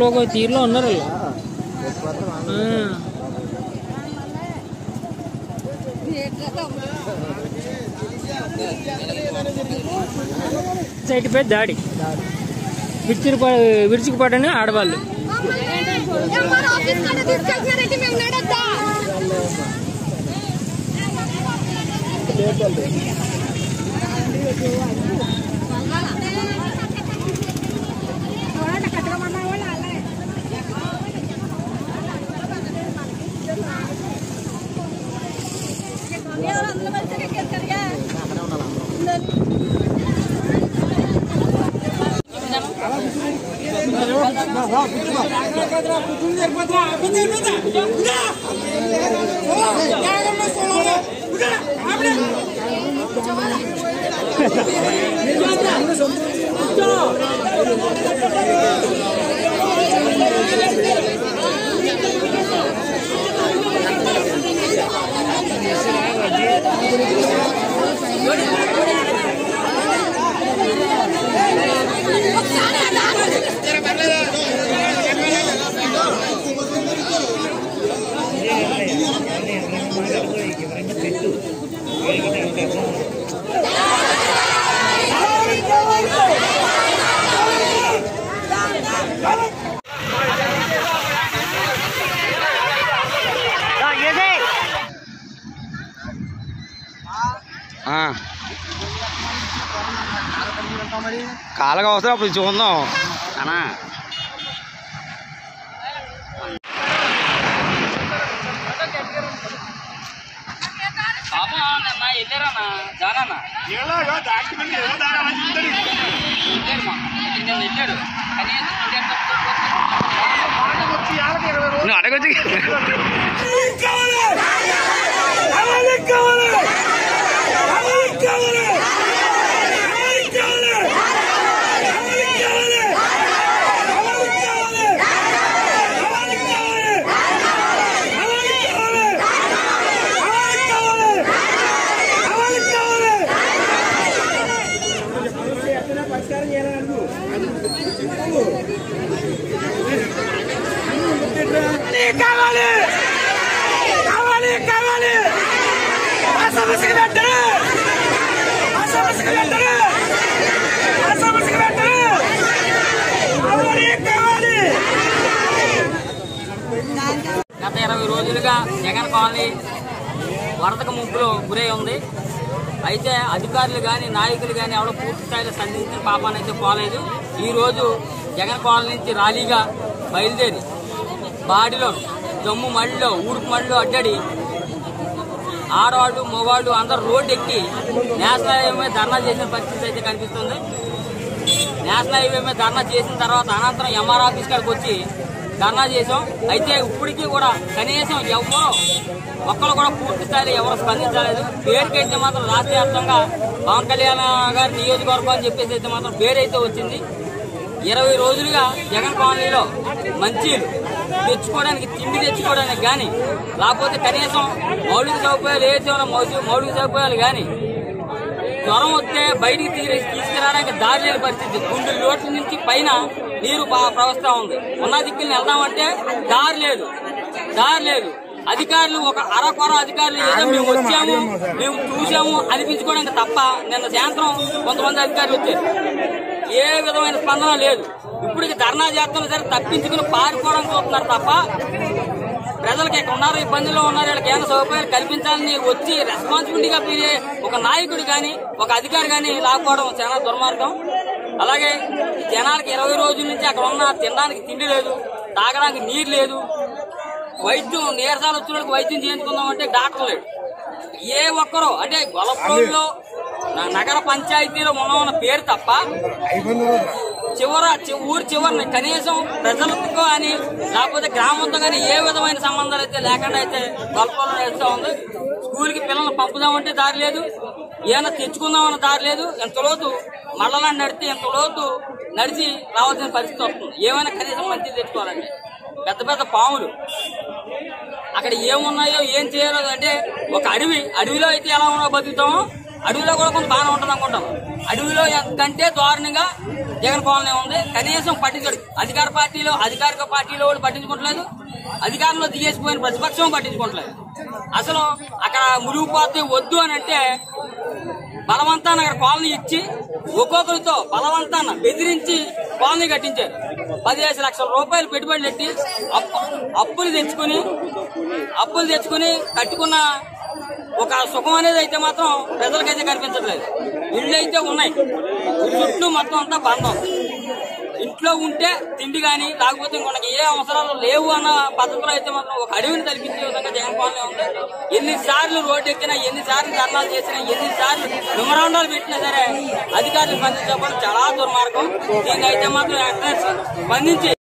ఒక తీరులో ఉన్నారు సైడ్ పై దాడి విరుచుకుపడని ఆడవాళ్ళు కాళ్ళకు అవసరం అప్పుడు చూద్దాం అన్నా. నువ్వు అడగొచ్చు గత 20 రోజులుగా జగన్ కాలనీ వరదకు ముప్పులో గురై ఉంది. అయితే అధికారులు కానీ నాయకులు కానీ ఎవరో పూర్తి స్థాయిలో స్పందించిన పాపాన్ని అయితే పోలేదు. ఈరోజు జగన్ కాలనీ నుంచి ర్యాలీగా బయలుదేరి బాడిలో జమ్ము మడిలో ఊరుకు మడిలో అడ్డడి ఆడవాళ్ళు మగవాళ్ళు అందరూ రోడ్డు ఎక్కి నేషనల్ హైవే మీద ధర్నా చేసిన పరిస్థితి అయితే కనిపిస్తుంది. నేషనల్ హైవే మీద ధర్నా చేసిన తర్వాత అనంతరం ఎంఆర్ ఆఫీస్ కాడికి వచ్చి ధర్నా చేసాం. అయితే ఇప్పటికీ కూడా కనీసం ఒక్కరు కూడా పూర్తి స్థాయిలో ఎవరు స్పందించలేదు. పేరుకైతే మాత్రం రాష్ట్ర వ్యాప్తంగా పవన్ కళ్యాణ్ గారి నియోజకవర్గం అని చెప్పేసి అయితే మాత్రం పేరైతే వచ్చింది. 20 రోజులుగా జగన్ కాలనీలో మంచీలు తెచ్చుకోవడానికి తిండి తెచ్చుకోవడానికి కానీ లేకపోతే కనీసం మౌలిక సౌకర్యాలు ఏదైనా మౌలిక సౌకర్యాలు కానీ జ్వరం వస్తే బయటికి తీసుకురావడానికి దారి లేని పరిస్థితి. 2 లోట్ల నుంచి పైన నీరు ప్రవహిస్తా ఉంది. ఉన్న దిక్కుల్ని వెళ్దామంటే దారి లేదు. అధికారులు ఒక అరకొర అధికారులు ఏదో మేము వచ్చాము మేము చూసాము అనిపించుకోవడానికి తప్ప నిన్న సాయంత్రం కొంతమంది అధికారులు వచ్చారు. ఏ విధమైన స్పందన లేదు. ఇప్పటికి ధర్నా చేస్తున్నా సరే తప్పించుకుని పారిపోవడం చూస్తున్నారు తప్ప ప్రజలకు ఇక్కడ ఉన్నారు, ఇబ్బందుల్లో ఉన్నారు, వీళ్ళకి ఏమైనా సౌకర్యాలు కల్పించాలని వచ్చి రెస్పాన్సిబిలిటీగా ఫీల్ ఒక నాయకుడు కానీ ఒక అధికారి కానీ లాక్కోవడం చాలా దుర్మార్గం. అలాగే జనాలకి 20 రోజుల నుంచి అక్కడ ఉన్న తినడానికి తిండి లేదు, తాగడానికి నీరు లేదు, వైద్యం నీరసాలు వచ్చిన వైద్యం చేయించుకుందామంటే డాక్టర్ లేడు. ఏ ఒక్కరూ అంటే గొల్లపూడిలో నగర పంచాయతీలో ఉన్న పేరు తప్ప ఊరి చివరిని కనీసం ప్రజలతో కానీ లేకపోతే గ్రామంతో కానీ ఏ విధమైన సంబంధాలు అయితే లేకుండా అయితే గొల్లపూడిలో నడుస్తూ ఉంది. స్కూల్కి పిల్లల్ని పంపుదామంటే దారి లేదు, ఏమైనా తెచ్చుకుందామన్న దారి లేదు. ఎంత లోతు మళ్ళలాంటి నడితే ఎంత లోతు నడిచి రావాల్సిన పరిస్థితి వస్తుంది. ఏమైనా కనీసం మంచి తెచ్చుకోవాలంటే పెద్ద పెద్ద పాములు అక్కడ ఏమున్నాయో ఏం చేయాలో అంటే ఒక అడవిలో అయితే ఎలా ఉన్నా బతుకుతామో అడవిలో కూడా కొంత బాగానే ఉంటుంది అనుకుంటాం. అడవిలో కంటే దారుణంగా జగన్ కాలనీ ఉంది. కనీసం పట్టించుకోడు. అధికారిక పార్టీలో కూడా పట్టించుకోవట్లేదు, అధికారంలో దిగేసిపోయిన ప్రతిపక్షం పట్టించుకోవట్లేదు. అసలు అక్కడ మురిగిపోతే వద్దు అని అంటే బలవంతాన్ని అక్కడ కాలనీ ఇచ్చి ఒక్కొక్కరితో బలవంతాన్ని బెదిరించి కాలనీ కట్టించారు. 15 లక్షల రూపాయలు పెట్టుబడులు పెట్టి అప్పులు తెచ్చుకుని కట్టుకున్న ఒక సుఖం అనేది అయితే మాత్రం ప్రజలకైతే కనిపించట్లేదు. ఇళ్ళు అయితే ఉన్నాయి, చుట్టూ మొత్తం అంతా బంధం. ఇంట్లో ఉంటే తిండి కానీ లేకపోతే ఇంకొక ఏ అవసరాలు లేవు అన్న పద్ధతిలో అయితే మాత్రం ఒక అడవిని తలపించే విధంగా జగన్ కాలనీ ఉంది. ఎన్నిసార్లు రోడ్డు ఎక్కినా, ఎన్నిసార్లు ధర్నాలు చేసినా, ఎన్నిసార్లు మెమరాండాలు పెట్టినా సరే అధికారులు స్పందించకపోవడం చాలా దుర్మార్గం. దీన్ని అయితే మాత్రం స్పందించి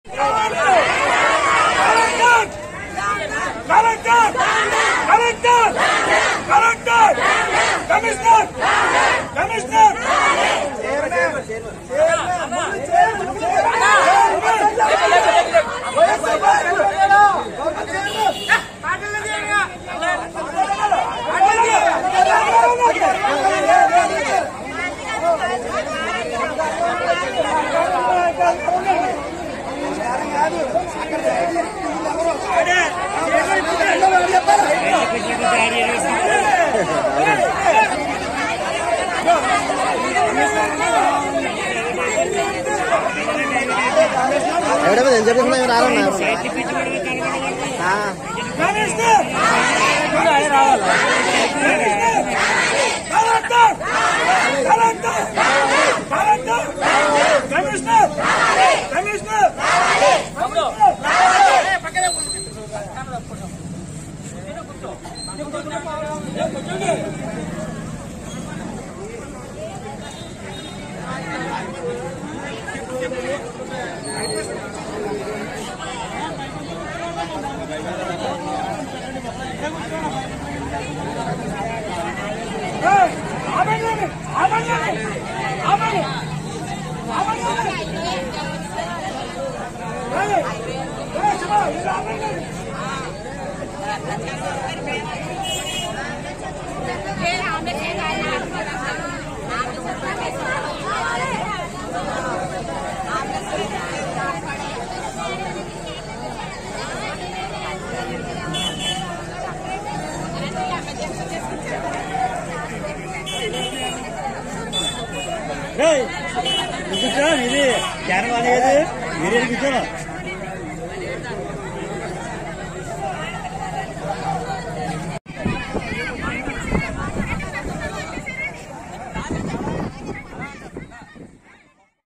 నేను చెప్తున్నా రాలన్నా కూర్చో ఇది జ్ఞానం అనేది మీరే కూర్చో.